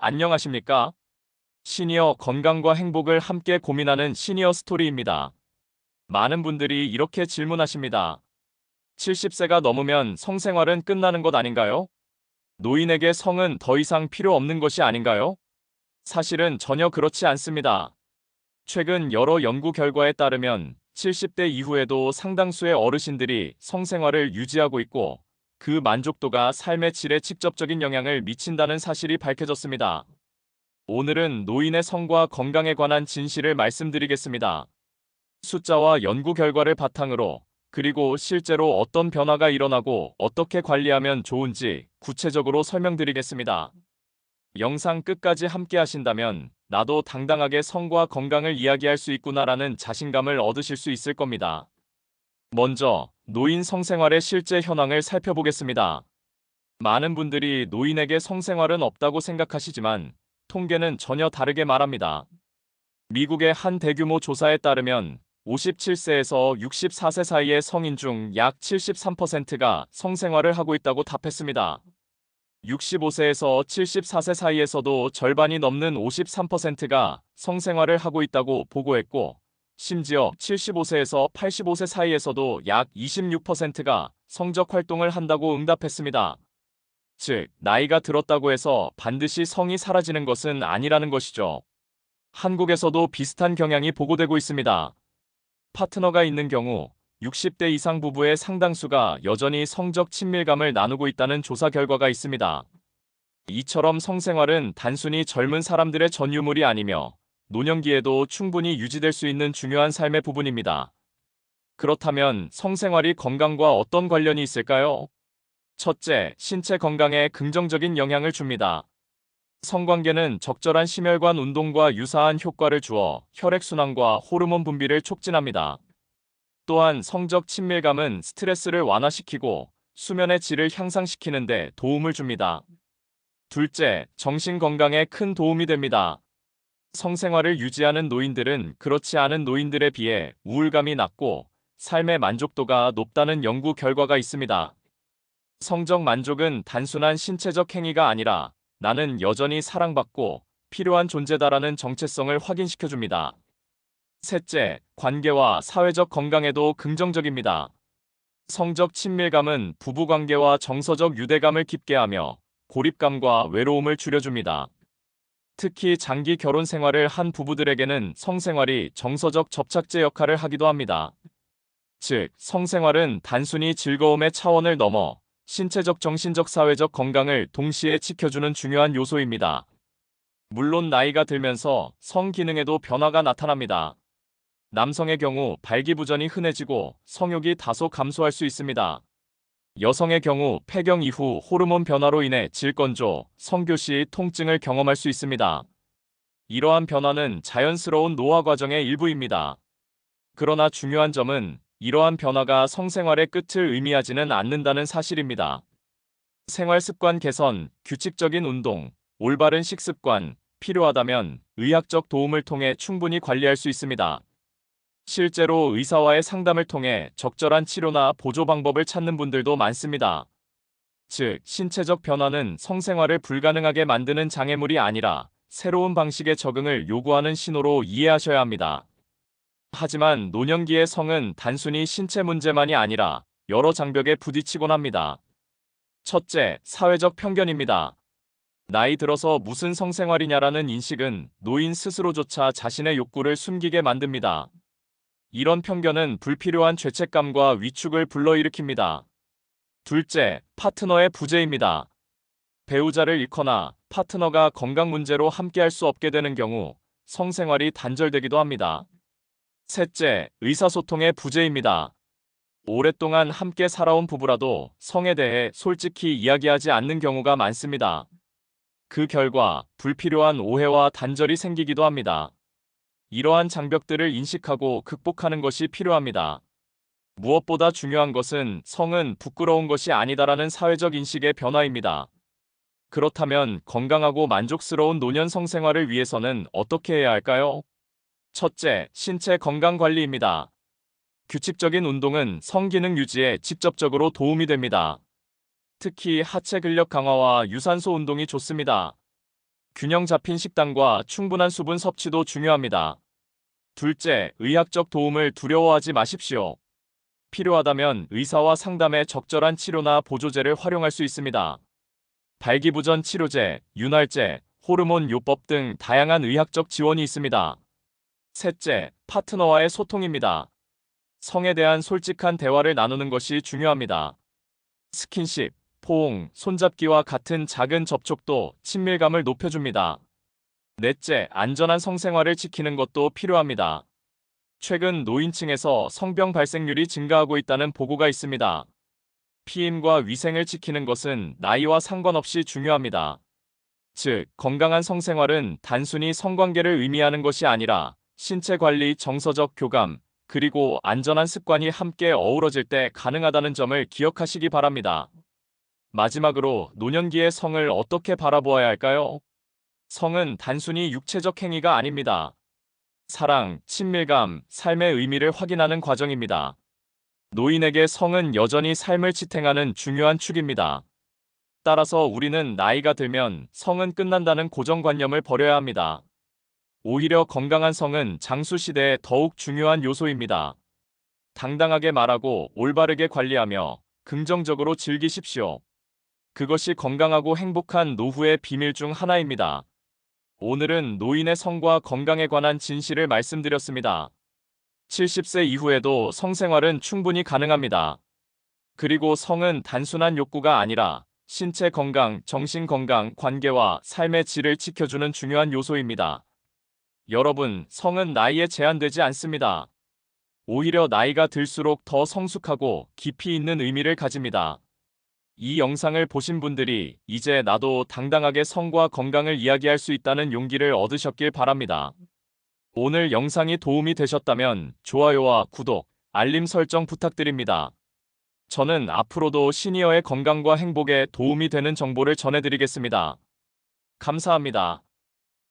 안녕하십니까? 시니어 건강과 행복을 함께 고민하는 시니어 스토리입니다. 많은 분들이 이렇게 질문하십니다. 70세가 넘으면 성생활은 끝나는 것 아닌가요? 노인에게 성은 더 이상 필요 없는 것이 아닌가요? 사실은 전혀 그렇지 않습니다. 최근 여러 연구 결과에 따르면 70대 이후에도 상당수의 어르신들이 성생활을 유지하고 있고 그 만족도가 삶의 질에 직접적인 영향을 미친다는 사실이 밝혀졌습니다. 오늘은 노인의 성과 건강에 관한 진실을 말씀드리겠습니다. 숫자와 연구 결과를 바탕으로 그리고 실제로 어떤 변화가 일어나고 어떻게 관리하면 좋은지 구체적으로 설명드리겠습니다. 영상 끝까지 함께 하신다면 나도 당당하게 성과 건강을 이야기할 수 있구나라는 자신감을 얻으실 수 있을 겁니다. 먼저 노인 성생활의 실제 현황을 살펴보겠습니다. 많은 분들이 노인에게 성생활은 없다고 생각하시지만 통계는 전혀 다르게 말합니다. 미국의 한 대규모 조사에 따르면 57세에서 64세 사이의 성인 중 약 73%가 성생활을 하고 있다고 답했습니다. 65세에서 74세 사이에서도 절반이 넘는 53%가 성생활을 하고 있다고 보고했고, 심지어 75세에서 85세 사이에서도 약 26%가 성적 활동을 한다고 응답했습니다. 즉, 나이가 들었다고 해서 반드시 성이 사라지는 것은 아니라는 것이죠. 한국에서도 비슷한 경향이 보고되고 있습니다. 파트너가 있는 경우 60대 이상 부부의 상당수가 여전히 성적 친밀감을 나누고 있다는 조사 결과가 있습니다. 이처럼 성생활은 단순히 젊은 사람들의 전유물이 아니며 노년기에도 충분히 유지될 수 있는 중요한 삶의 부분입니다. 그렇다면 성생활이 건강과 어떤 관련이 있을까요? 첫째, 신체 건강에 긍정적인 영향을 줍니다. 성관계는 적절한 심혈관 운동과 유사한 효과를 주어 혈액순환과 호르몬 분비를 촉진합니다. 또한 성적 친밀감은 스트레스를 완화시키고 수면의 질을 향상시키는 데 도움을 줍니다. 둘째, 정신 건강에 큰 도움이 됩니다. 성생활을 유지하는 노인들은 그렇지 않은 노인들에 비해 우울감이 낮고 삶의 만족도가 높다는 연구 결과가 있습니다. 성적 만족은 단순한 신체적 행위가 아니라 나는 여전히 사랑받고 필요한 존재다라는 정체성을 확인시켜줍니다. 셋째, 관계와 사회적 건강에도 긍정적입니다. 성적 친밀감은 부부관계와 정서적 유대감을 깊게 하며 고립감과 외로움을 줄여줍니다. 특히 장기 결혼 생활을 한 부부들에게는 성생활이 정서적 접착제 역할을 하기도 합니다. 즉, 성생활은 단순히 즐거움의 차원을 넘어 신체적, 정신적, 사회적 건강을 동시에 지켜주는 중요한 요소입니다. 물론 나이가 들면서 성 기능에도 변화가 나타납니다. 남성의 경우 발기부전이 흔해지고 성욕이 다소 감소할 수 있습니다. 여성의 경우 폐경 이후 호르몬 변화로 인해 질건조, 성교시 통증을 경험할 수 있습니다. 이러한 변화는 자연스러운 노화 과정의 일부입니다. 그러나 중요한 점은 이러한 변화가 성생활의 끝을 의미하지는 않는다는 사실입니다. 생활 습관 개선, 규칙적인 운동, 올바른 식습관, 필요하다면 의학적 도움을 통해 충분히 관리할 수 있습니다. 실제로 의사와의 상담을 통해 적절한 치료나 보조 방법을 찾는 분들도 많습니다. 즉, 신체적 변화는 성생활을 불가능하게 만드는 장애물이 아니라 새로운 방식의 적응을 요구하는 신호로 이해하셔야 합니다. 하지만 노년기의 성은 단순히 신체 문제만이 아니라 여러 장벽에 부딪히곤 합니다. 첫째, 사회적 편견입니다. 나이 들어서 무슨 성생활이냐라는 인식은 노인 스스로조차 자신의 욕구를 숨기게 만듭니다. 이런 편견은 불필요한 죄책감과 위축을 불러일으킵니다. 둘째, 파트너의 부재입니다. 배우자를 잃거나 파트너가 건강 문제로 함께할 수 없게 되는 경우 성생활이 단절되기도 합니다. 셋째, 의사소통의 부재입니다. 오랫동안 함께 살아온 부부라도 성에 대해 솔직히 이야기하지 않는 경우가 많습니다. 그 결과 불필요한 오해와 단절이 생기기도 합니다. 이러한 장벽들을 인식하고 극복하는 것이 필요합니다. 무엇보다 중요한 것은 성은 부끄러운 것이 아니다라는 사회적 인식의 변화입니다. 그렇다면 건강하고 만족스러운 노년 성생활을 위해서는 어떻게 해야 할까요? 첫째, 신체 건강 관리입니다. 규칙적인 운동은 성기능 유지에 직접적으로 도움이 됩니다. 특히 하체 근력 강화와 유산소 운동이 좋습니다. 균형 잡힌 식단과 충분한 수분 섭취도 중요합니다. 둘째, 의학적 도움을 두려워하지 마십시오. 필요하다면 의사와 상담해 적절한 치료나 보조제를 활용할 수 있습니다. 발기부전 치료제, 윤활제, 호르몬 요법 등 다양한 의학적 지원이 있습니다. 셋째, 파트너와의 소통입니다. 성에 대한 솔직한 대화를 나누는 것이 중요합니다. 스킨십, 포옹, 손잡기와 같은 작은 접촉도 친밀감을 높여줍니다. 넷째, 안전한 성생활을 지키는 것도 필요합니다. 최근 노인층에서 성병 발생률이 증가하고 있다는 보고가 있습니다. 피임과 위생을 지키는 것은 나이와 상관없이 중요합니다. 즉, 건강한 성생활은 단순히 성관계를 의미하는 것이 아니라 신체 관리, 정서적 교감, 그리고 안전한 습관이 함께 어우러질 때 가능하다는 점을 기억하시기 바랍니다. 마지막으로 노년기의 성을 어떻게 바라보아야 할까요? 성은 단순히 육체적 행위가 아닙니다. 사랑, 친밀감, 삶의 의미를 확인하는 과정입니다. 노인에게 성은 여전히 삶을 지탱하는 중요한 축입니다. 따라서 우리는 나이가 들면 성은 끝난다는 고정관념을 버려야 합니다. 오히려 건강한 성은 장수 시대에 더욱 중요한 요소입니다. 당당하게 말하고 올바르게 관리하며 긍정적으로 즐기십시오. 그것이 건강하고 행복한 노후의 비밀 중 하나입니다. 오늘은 노인의 성과 건강에 관한 진실을 말씀드렸습니다. 70세 이후에도 성생활은 충분히 가능합니다. 그리고 성은 단순한 욕구가 아니라 신체 건강, 정신 건강, 관계와 삶의 질을 지켜주는 중요한 요소입니다. 여러분, 성은 나이에 제한되지 않습니다. 오히려 나이가 들수록 더 성숙하고 깊이 있는 의미를 가집니다. 이 영상을 보신 분들이 이제 나도 당당하게 성과 건강을 이야기할 수 있다는 용기를 얻으셨길 바랍니다. 오늘 영상이 도움이 되셨다면 좋아요와 구독, 알림 설정 부탁드립니다. 저는 앞으로도 시니어의 건강과 행복에 도움이 되는 정보를 전해드리겠습니다. 감사합니다.